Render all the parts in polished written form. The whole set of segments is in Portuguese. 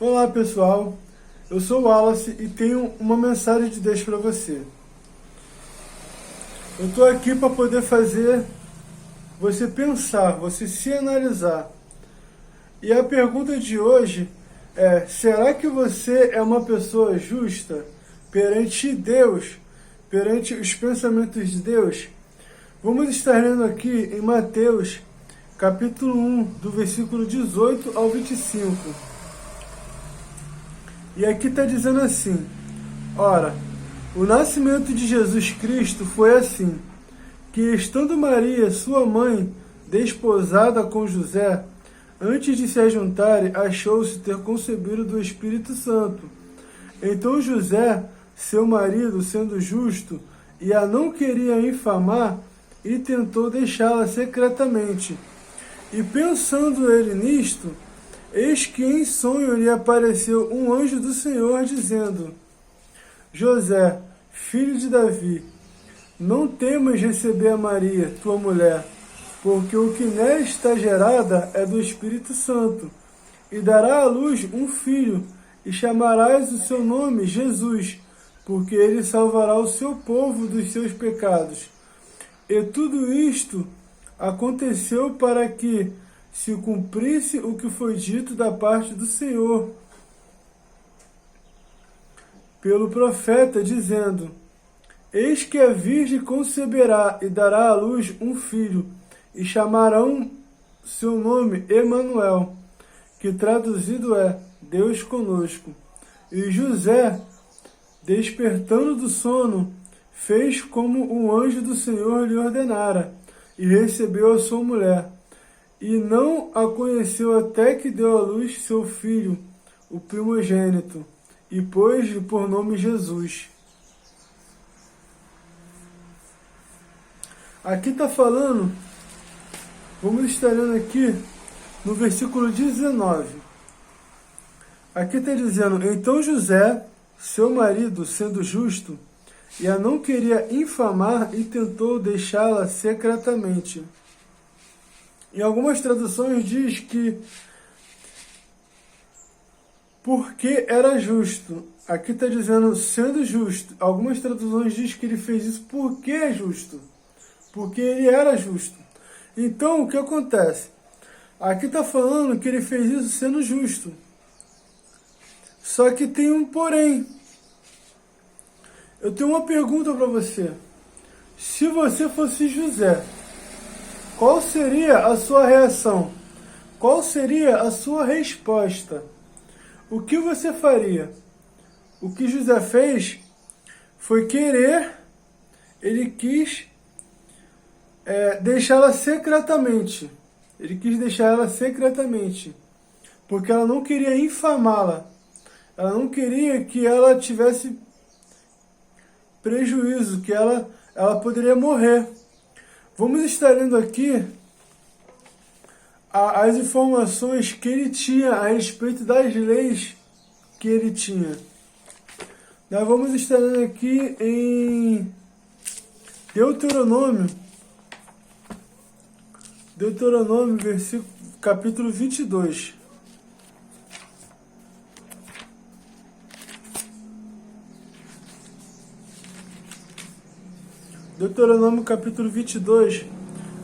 Olá pessoal, eu sou o Wallace e tenho uma mensagem de Deus para você. Eu estou aqui para poder fazer você pensar, você se analisar. E a pergunta de hoje é: será que você é uma pessoa justa perante Deus, perante os pensamentos de Deus? Vamos estar lendo aqui em Mateus, capítulo 1, do versículo 18 ao 25. E aqui está dizendo assim: ora, o nascimento de Jesus Cristo foi assim, que estando Maria, sua mãe, desposada com José, antes de se ajuntarem, achou-se ter concebido do Espírito Santo. Então José, seu marido, sendo justo, e a não queria infamar, e tentou deixá-la secretamente. E pensando ele nisto, eis que em sonho lhe apareceu um anjo do Senhor, dizendo: José, filho de Davi, não temas receber a Maria, tua mulher, porque o que nela está gerada é do Espírito Santo, e dará à luz um filho, e chamarás o seu nome Jesus, porque ele salvará o seu povo dos seus pecados. E tudo isto aconteceu para que se cumprisse o que foi dito da parte do Senhor pelo profeta, dizendo: Eis que a virgem conceberá e dará à luz um filho, e chamarão seu nome Emanuel, que traduzido é Deus conosco. E José, despertando do sono, fez como um anjo do Senhor lhe ordenara, e recebeu a sua mulher. E não a conheceu até que deu à luz seu filho, o primogênito, e pôs-lhe por nome Jesus. Aqui está falando, vamos estar lendo aqui no versículo 19. Aqui está dizendo: então José, seu marido, sendo justo, e a não queria infamar, e tentou deixá-la secretamente. Em algumas traduções diz que porque era justo. Aqui está dizendo sendo justo. Algumas traduções diz que ele fez isso porque é justo. Porque ele era justo. Então, o que acontece? Aqui está falando que ele fez isso sendo justo. Só que tem um porém. Eu tenho uma pergunta para você. Se você fosse José, qual seria a sua reação? Qual seria a sua resposta? O que você faria? O que José fez foi ele quis deixá-la secretamente. Ele quis deixar ela secretamente, porque ela não queria infamá-la. Ela não queria que ela tivesse prejuízo, que ela poderia morrer. Vamos estar lendo aqui as informações que ele tinha a respeito das leis que ele tinha. Nós vamos estar lendo aqui em Deuteronômio, capítulo 22. Deuteronômio capítulo 22,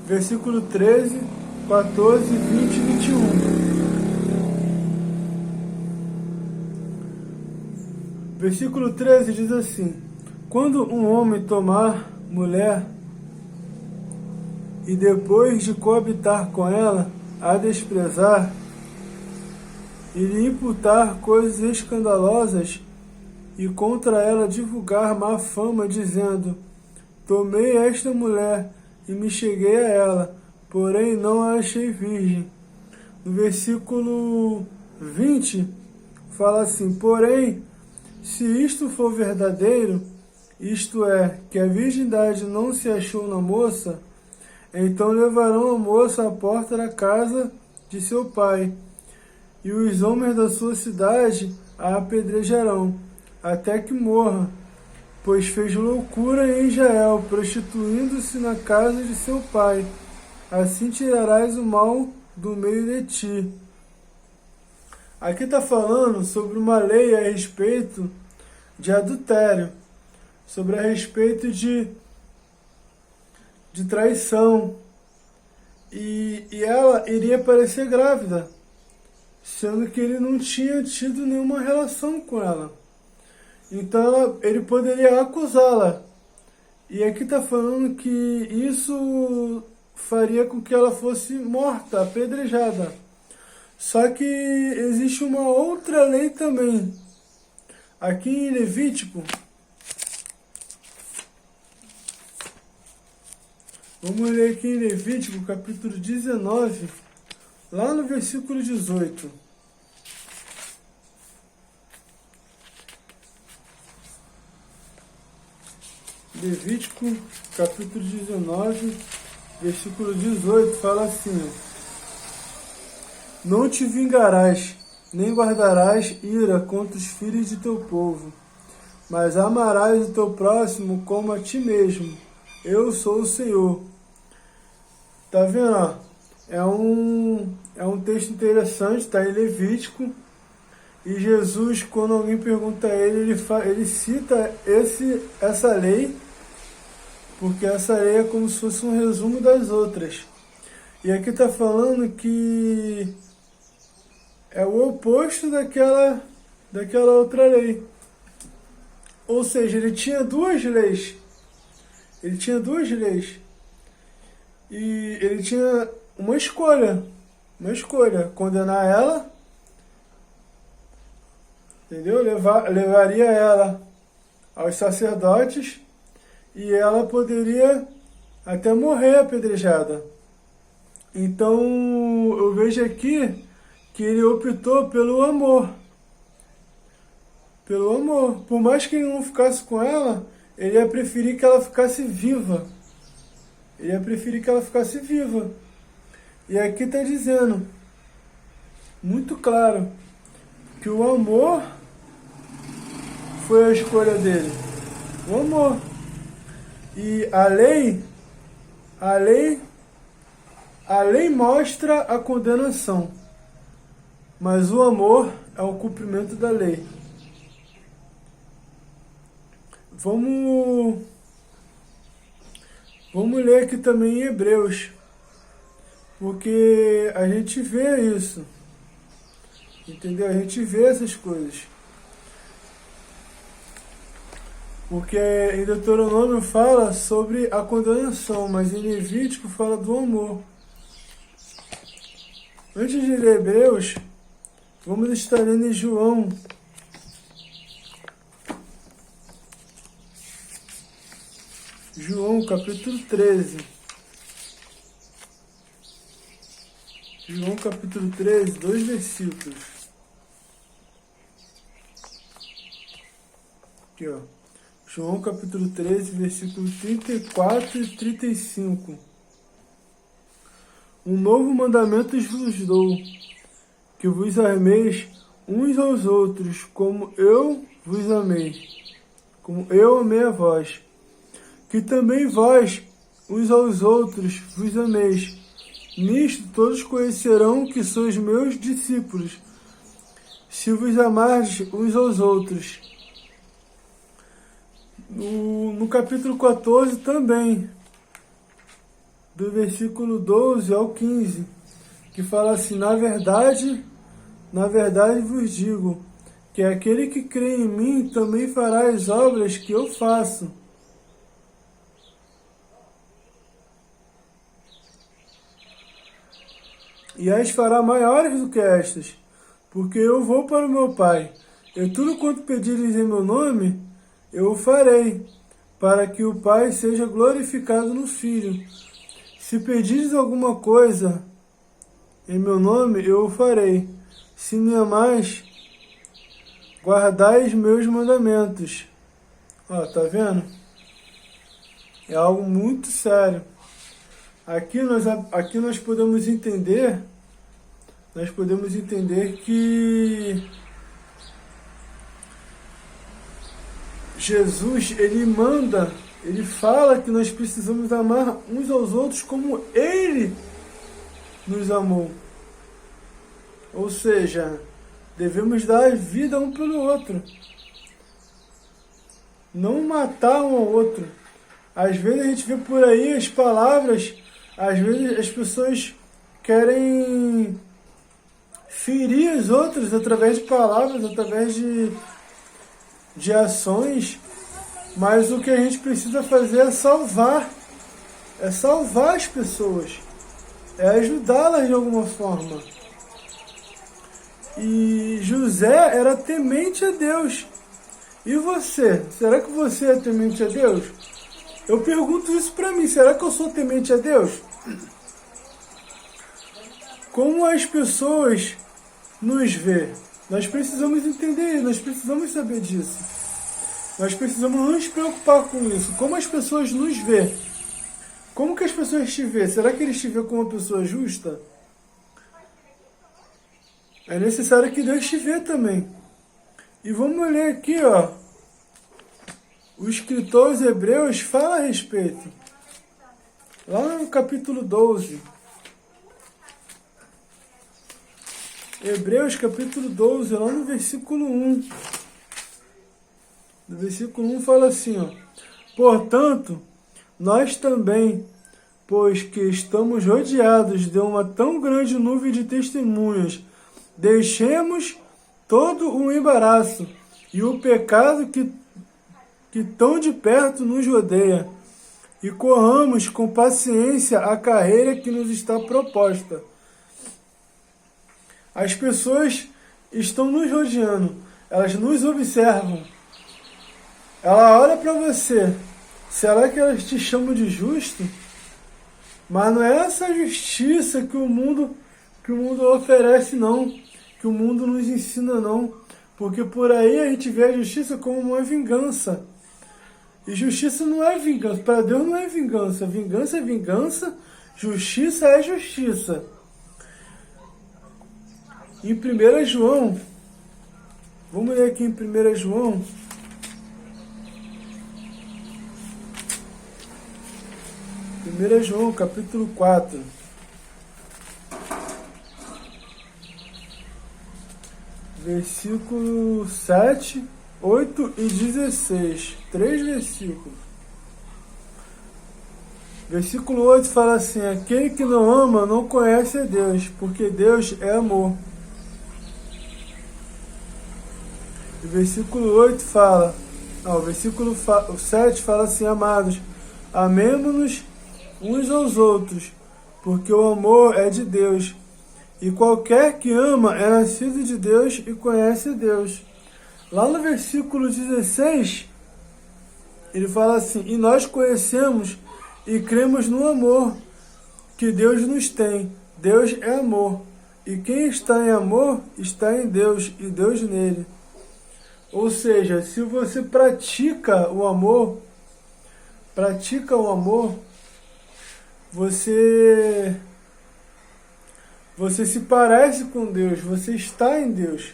versículo 13, 14, 20 e 21. Versículo 13 diz assim: quando um homem tomar mulher e depois de coabitar com ela, a desprezar e lhe imputar coisas escandalosas e contra ela divulgar má fama, dizendo: tomei esta mulher e me cheguei a ela, porém não a achei virgem. No versículo 20, fala assim: porém, se isto for verdadeiro, isto é, que a virgindade não se achou na moça, então levarão a moça à porta da casa de seu pai, e os homens da sua cidade a apedrejarão, até que morra, pois fez loucura em Israel, prostituindo-se na casa de seu pai. Assim tirarás o mal do meio de ti. Aqui está falando sobre uma lei a respeito de adultério, sobre a respeito de traição. E ela iria parecer grávida, sendo que ele não tinha tido nenhuma relação com ela. Então ele poderia acusá-la. E aqui está falando que isso faria com que ela fosse morta, apedrejada. Só que existe uma outra lei também. Aqui em Levítico, vamos ler aqui em Levítico, capítulo 19, lá no versículo 18. Levítico, capítulo 19, versículo 18, fala assim: Não te vingarás, nem guardarás ira contra os filhos de teu povo, mas amarás o teu próximo como a ti mesmo. Eu sou o Senhor. Tá vendo? Ó? É um texto interessante, está em Levítico. E Jesus, quando alguém pergunta a ele, ele cita essa lei, porque essa lei é como se fosse um resumo das outras. E aqui está falando que é o oposto daquela outra lei. Ou seja, ele tinha duas leis. Ele tinha duas leis. E ele tinha uma escolha. Condenar ela, entendeu? Levaria ela aos sacerdotes e ela poderia até morrer apedrejada. Então, eu vejo aqui que ele optou pelo amor. Pelo amor. Por mais que ele não ficasse com ela, ele ia preferir que ela ficasse viva. E aqui está dizendo, muito claro, que o amor foi a escolha dele. O amor. E a lei mostra a condenação, mas o amor é o cumprimento da lei. Vamos ler aqui também em Hebreus, porque a gente vê isso, entendeu? A gente vê essas coisas. Porque em Deuteronômio fala sobre a condenação, mas em Levítico fala do amor. Antes de ler Hebreus, vamos estar lendo em João. João, capítulo 13. João, capítulo 13, 2 versículos. Aqui, ó. João, capítulo 13, versículos 34 e 35. Um novo mandamento vos dou, que vos ameis uns aos outros, como eu vos amei, como eu amei a vós. Que também vós, uns aos outros, vos ameis. Nisto todos conhecerão que sois meus discípulos, se vos amardes uns aos outros. No capítulo 14 também, do versículo 12 ao 15, que fala assim: na verdade vos digo, que aquele que crê em mim também fará as obras que eu faço. E as fará maiores do que estas, porque eu vou para o meu Pai. E tudo quanto pedires em meu nome, eu o farei, para que o Pai seja glorificado no Filho. Se pedires alguma coisa em meu nome, eu o farei. Se me amais, guardai os meus mandamentos. Ó, tá vendo? É algo muito sério. Aqui nós podemos entender que Jesus, ele fala que nós precisamos amar uns aos outros como ele nos amou. Ou seja, Devemos dar a vida um pelo outro. Não matar um ao outro. Às vezes a gente vê por aí as palavras, às vezes as pessoas querem ferir os outros através de palavras, através de ações, mas o que a gente precisa fazer é salvar as pessoas, é ajudá-las de alguma forma. E José era temente a Deus. E você? Será que você é temente a Deus? Eu pergunto isso para mim, será que eu sou temente a Deus? Como as pessoas nos vê? Nós precisamos entender, nós precisamos saber disso. Nós precisamos nos preocupar com isso. Como as pessoas nos vê? Como que as pessoas te vê? Será que eles te vê como uma pessoa justa? É necessário que Deus te vê também. E vamos ler aqui, ó. O escritor aos Hebreus fala a respeito. Lá no capítulo 12. Hebreus capítulo 12, lá no versículo 1. No versículo 1 fala assim, ó. Portanto, nós também, pois que estamos rodeados de uma tão grande nuvem de testemunhas, deixemos todo o embaraço e o pecado que tão de perto nos rodeia, e corramos com paciência a carreira que nos está proposta. As pessoas estão nos rodeando, elas nos observam. Ela olha para você. Será que elas te chamam de justo? Mas não é essa justiça que o mundo oferece, não. Que o mundo nos ensina, não. Porque por aí a gente vê a justiça como uma vingança. E justiça não é vingança. Para Deus não é vingança. Vingança é vingança. Justiça é justiça. Em 1 João, vamos ler aqui em 1 João. João, capítulo 4. Versículo 7, 8 e 16. 3 versículos. Versículo 8 fala assim: aquele que não ama não conhece a Deus, porque Deus é amor. O versículo 8 fala, o versículo 7 fala assim: amados, amemo-nos uns aos outros, porque o amor é de Deus, e qualquer que ama é nascido de Deus e conhece a Deus. Lá no versículo 16, ele fala assim: e nós conhecemos e cremos no amor que Deus nos tem. Deus é amor, e quem está em amor está em Deus e Deus nele. Ou seja, se você pratica o amor, você se parece com Deus, você está em Deus.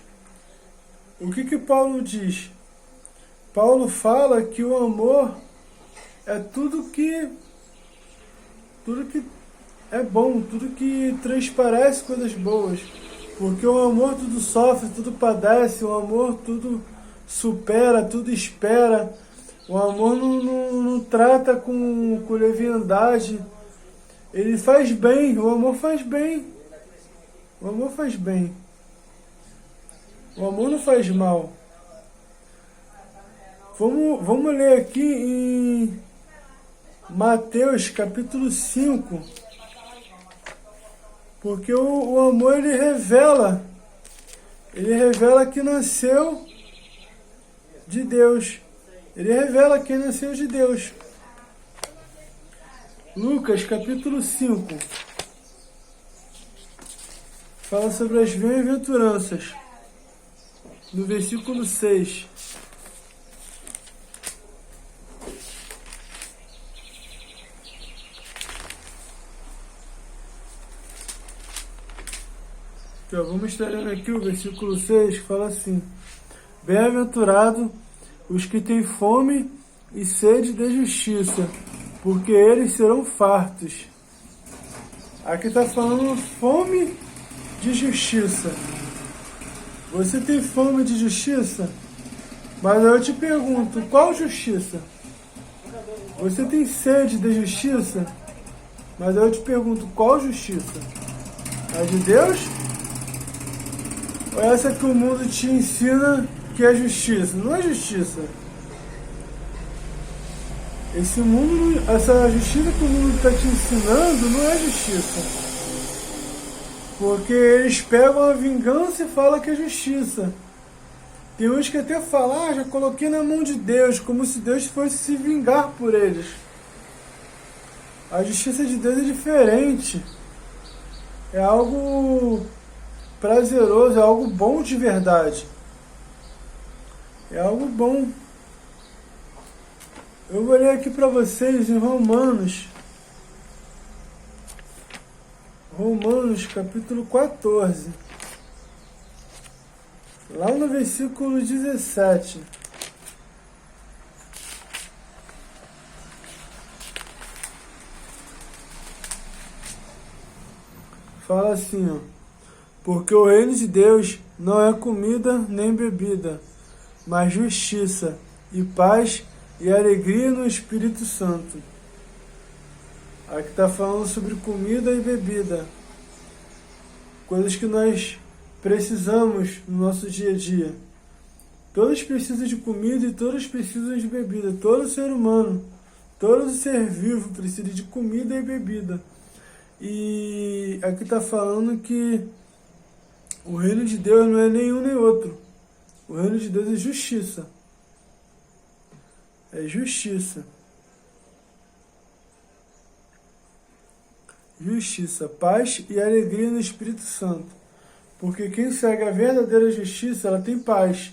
O que Paulo diz? Paulo fala que o amor é tudo que é bom, tudo que transparece coisas boas. Porque o amor tudo sofre, tudo padece, o amor tudo supera, tudo espera. O amor não trata com leviandade. Ele faz bem, o amor faz bem. O amor faz bem. O amor não faz mal. Vamos ler aqui em Mateus capítulo 5. Porque o amor ele revela que nasceu de Deus. Ele revela quem nasceu de Deus. Lucas capítulo 5 fala sobre as bem-aventuranças, no versículo 6. Então, vamos estar lendo aqui o versículo 6, que fala assim: bem-aventurado os que têm fome e sede de justiça, porque eles serão fartos. Aqui está falando fome de justiça. Você tem fome de justiça? Mas eu te pergunto, qual justiça? Você tem sede de justiça? Mas eu te pergunto, qual justiça? A de Deus? Ou essa que o mundo te ensina que é justiça? Não é justiça. Esse mundo, essa justiça que o mundo está te ensinando não é justiça. Porque eles pegam a vingança e falam que é justiça. Tem uns que até falam, já coloquei na mão de Deus, como se Deus fosse se vingar por eles. A justiça de Deus é diferente. É algo prazeroso, é algo bom de verdade. É algo bom. Eu vou ler aqui para vocês em Romanos capítulo 14. Lá no versículo 17. Fala assim, ó. Porque o reino de Deus não é comida nem bebida, mas justiça e paz e alegria no Espírito Santo. Aqui está falando sobre comida e bebida. Coisas que nós precisamos no nosso dia a dia. Todos precisam de comida e todos precisam de bebida. Todo ser humano, todo ser vivo precisa de comida e bebida. E aqui está falando que o reino de Deus não é nenhum nem outro. O reino de Deus é justiça. É justiça. Justiça, paz e alegria no Espírito Santo. Porque quem segue a verdadeira justiça, ela tem paz.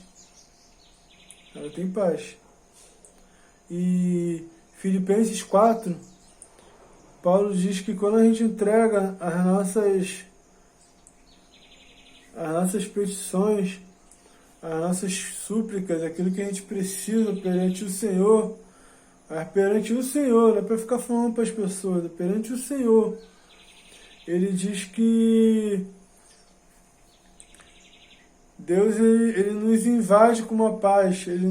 Ela tem paz. E Filipenses 4, Paulo diz que quando a gente entrega as nossas petições, as nossas súplicas, aquilo que a gente precisa perante o Senhor, perante o Senhor, não é para ficar falando para as pessoas, é perante o Senhor. Ele diz que Deus ele nos invade com uma paz, ele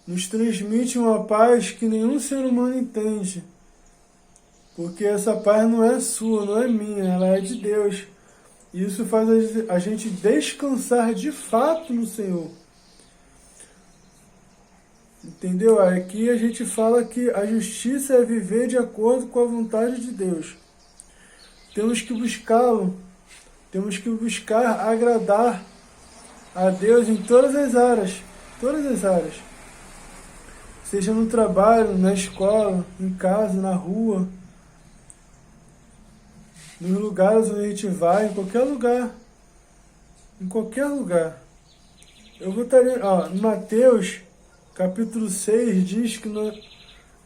nos transmite uma paz que nenhum ser humano entende. Porque essa paz não é sua, não é minha, ela é de Deus. E isso faz a gente descansar de fato no Senhor. Entendeu? Aqui a gente fala que a justiça é viver de acordo com a vontade de Deus. Temos que buscá-lo. Temos que buscar agradar a Deus em todas as áreas. Todas as áreas. Seja no trabalho, na escola, em casa, na rua, nos lugares onde a gente vai, em qualquer lugar. Em qualquer lugar. Eu vou estar lendo, em Mateus, capítulo 6, diz que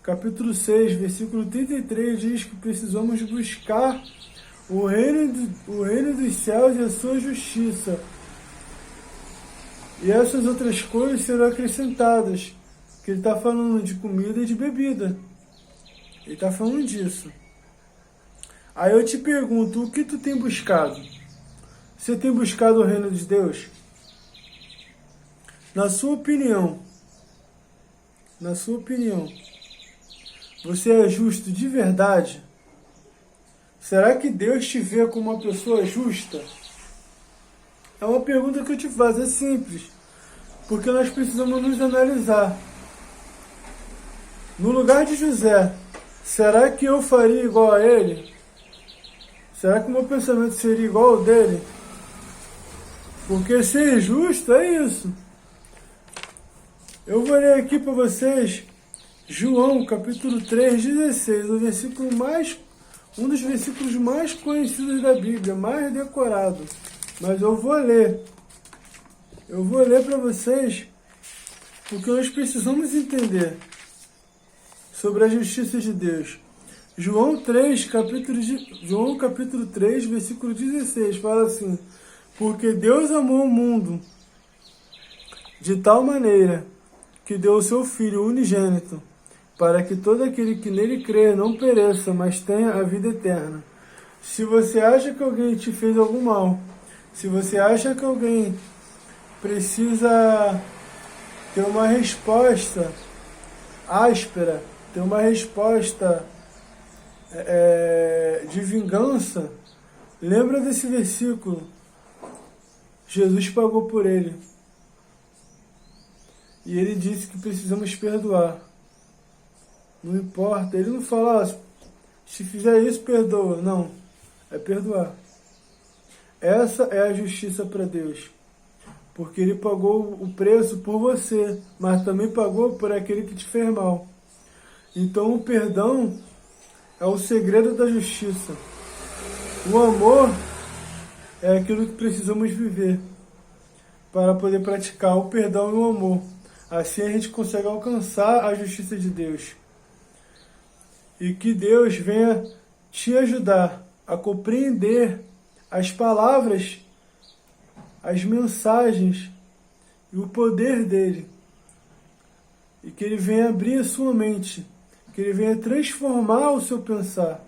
capítulo 6, versículo 33, diz que precisamos buscar o reino dos céus e a sua justiça. E essas outras coisas serão acrescentadas. Que ele está falando de comida e de bebida. Ele está falando disso. Aí eu te pergunto, o que tu tem buscado? Você tem buscado o reino de Deus? Na sua opinião, você é justo de verdade? Será que Deus te vê como uma pessoa justa? É uma pergunta que eu te faço, é simples. Porque nós precisamos nos analisar. No lugar de José, será que eu faria igual a ele? Será que o meu pensamento seria igual ao dele? Porque ser justo é isso. Eu vou ler aqui para vocês João, capítulo 3, 16, um dos versículos mais conhecidos da Bíblia, mais decorado. Mas eu vou ler. Eu vou ler para vocês, porque nós precisamos entender sobre a justiça de Deus. João capítulo 3, versículo 16, fala assim: porque Deus amou o mundo de tal maneira que deu o seu Filho unigênito, para que todo aquele que nele crê não pereça, mas tenha a vida eterna. Se você acha que alguém te fez algum mal, Se você acha que alguém precisa ter uma resposta áspera, ter uma resposta de vingança, lembra desse versículo. Jesus pagou por ele. E ele disse que precisamos perdoar. Não importa. Ele não fala, se fizer isso, perdoa. Não. É perdoar. Essa é a justiça para Deus. Porque ele pagou o preço por você, mas também pagou por aquele que te fez mal. Então o perdão é o segredo da justiça. O amor é aquilo que precisamos viver para poder praticar o perdão e o amor. Assim a gente consegue alcançar a justiça de Deus. E que Deus venha te ajudar a compreender as palavras, as mensagens e o poder dele. E que ele venha abrir a sua mente, que ele venha transformar o seu pensar.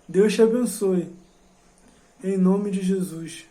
Deus te abençoe. Em nome de Jesus.